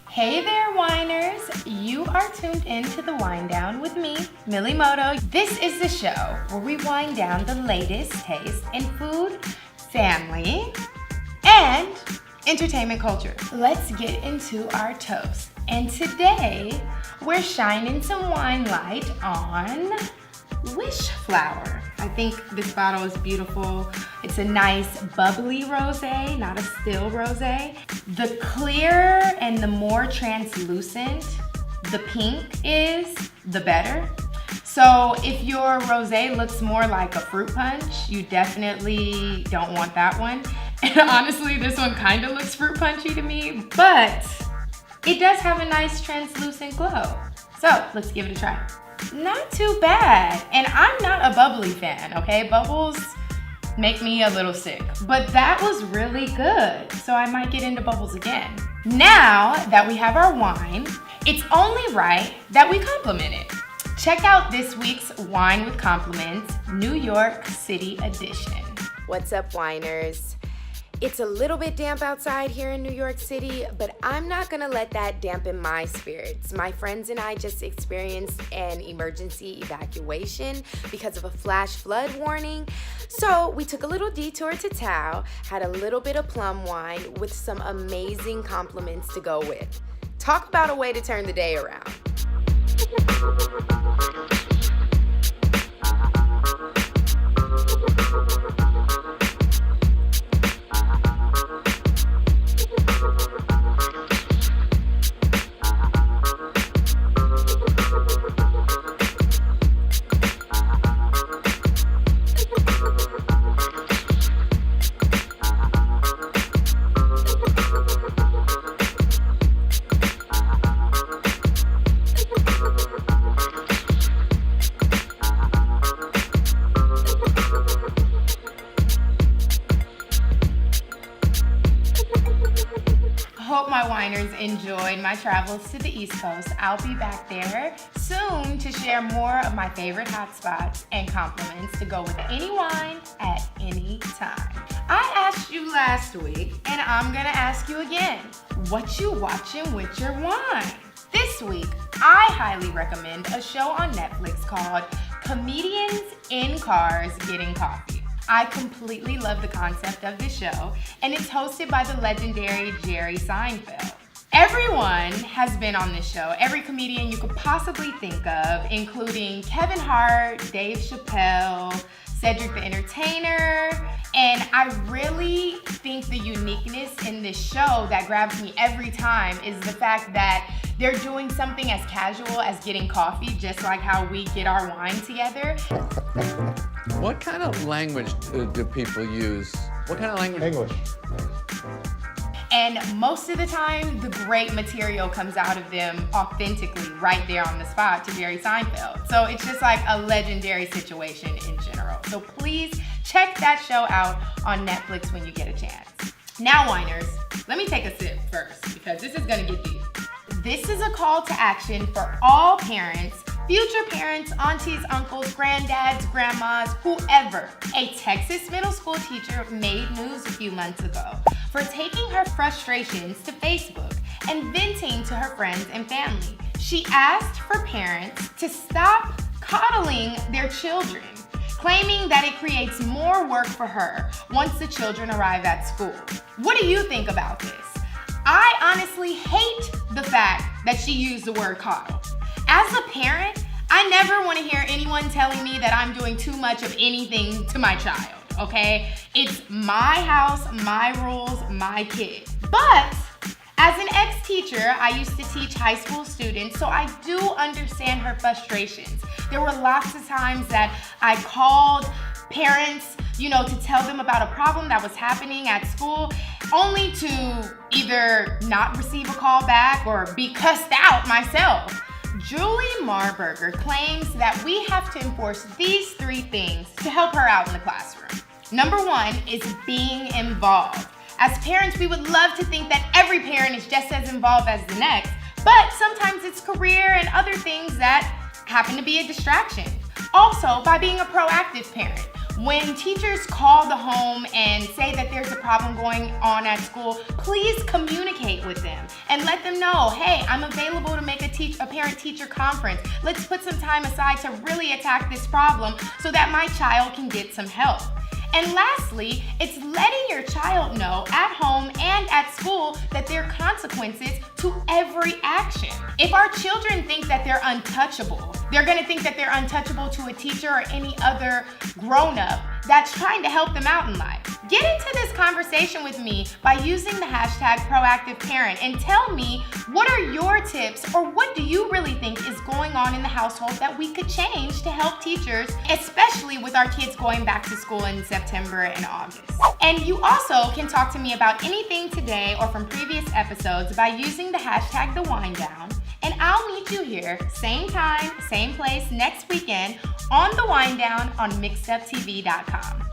Hey there, whiners! You are tuned into the Wine Down with me, Milli Moto. This is the show where we wind down the latest taste in food, family, and entertainment culture. Let's get into our toast. And today, we're shining some wine light on Wish Flower. I think this bottle is beautiful. It's a nice bubbly rosé, not a still rosé. The clearer and the more translucent the pink is, the better. So if your rosé looks more like a fruit punch, you definitely don't want that one. And honestly, this one kind of looks fruit punchy to me, but it does have a nice translucent glow. So let's give it a try. Not too bad. And I'm not a bubbly fan, okay? Bubbles make me a little sick, but that was really good. So I might get into bubbles again. Now that we have our wine, it's only right that we compliment it. Check out this week's Wine with Compliments, New York City edition. What's up, winers? It's a little bit damp outside here in New York City, but I'm not gonna let that dampen my spirits. My friends and I just experienced an emergency evacuation because of a flash flood warning. So we took a little detour to Tao, had a little bit of plum wine with some amazing compliments to go with. Talk about a way to turn the day around. Hope my winers enjoyed my travels to the East Coast. I'll be back there soon to share more of my favorite hotspots and compliments to go with any wine at any time. I asked you last week, and I'm gonna ask you again, what you watching with your wine? This week, I highly recommend a show on Netflix called Comedians in Cars Getting Coffee. I completely love the concept of this show, and it's hosted by the legendary Jerry Seinfeld. Everyone has been on this show, every comedian you could possibly think of, including Kevin Hart, Dave Chappelle, Cedric the Entertainer, and I really think the uniqueness in this show that grabs me every time is the fact that they're doing something as casual as getting coffee, just like how we get our wine together. What kind of language do people use? What kind of language? English. And most of the time, the great material comes out of them authentically right there on the spot to Jerry Seinfeld. So it's just like a legendary situation in general. So please check that show out on Netflix when you get a chance. Now, winers, let me take a sip first because this is gonna get deep. This is a call to action for all parents, future parents, aunties, uncles, granddads, grandmas, whoever. A Texas middle school teacher made news a few months ago for taking her frustrations to Facebook and venting to her friends and family. She asked for parents to stop coddling their children, claiming that it creates more work for her once the children arrive at school. What do you think about this? I honestly hate the fact that she used the word coddle. As a parent, I never want to hear anyone telling me that I'm doing too much of anything to my child, okay? It's my house, my rules, my kid. But as an ex-teacher, I used to teach high school students, so I do understand her frustrations. There were lots of times that I called parents, to tell them about a problem that was happening at school, only to either not receive a call back or be cussed out myself. Julie Marburger claims that we have to enforce these 3 things to help her out in the classroom. Number 1 is being involved. As parents, we would love to think that every parent is just as involved as the next, but sometimes it's career and other things that happen to be a distraction. Also, by being a proactive parent. When teachers call the home and say that there's a problem going on at school, please communicate with them and let them know, hey, I'm available to make a parent-teacher conference. Let's put some time aside to really attack this problem so that my child can get some help. And lastly, it's letting your child know at home and at school that there are consequences to every action. If our children think that they're untouchable, they're gonna think that they're untouchable to a teacher or any other grown-up that's trying to help them out in life. Get into this conversation with me by using the hashtag #ProactiveParent and tell me, what are your tips or what do you really think is going on in the household that we could change to help teachers, especially with our kids going back to school in September and August. And you also can talk to me about anything today or from previous episodes by using the hashtag #TheWindDown. And I'll meet you here, same time, same place, next weekend on The Wind Down on MixedUpTV.com.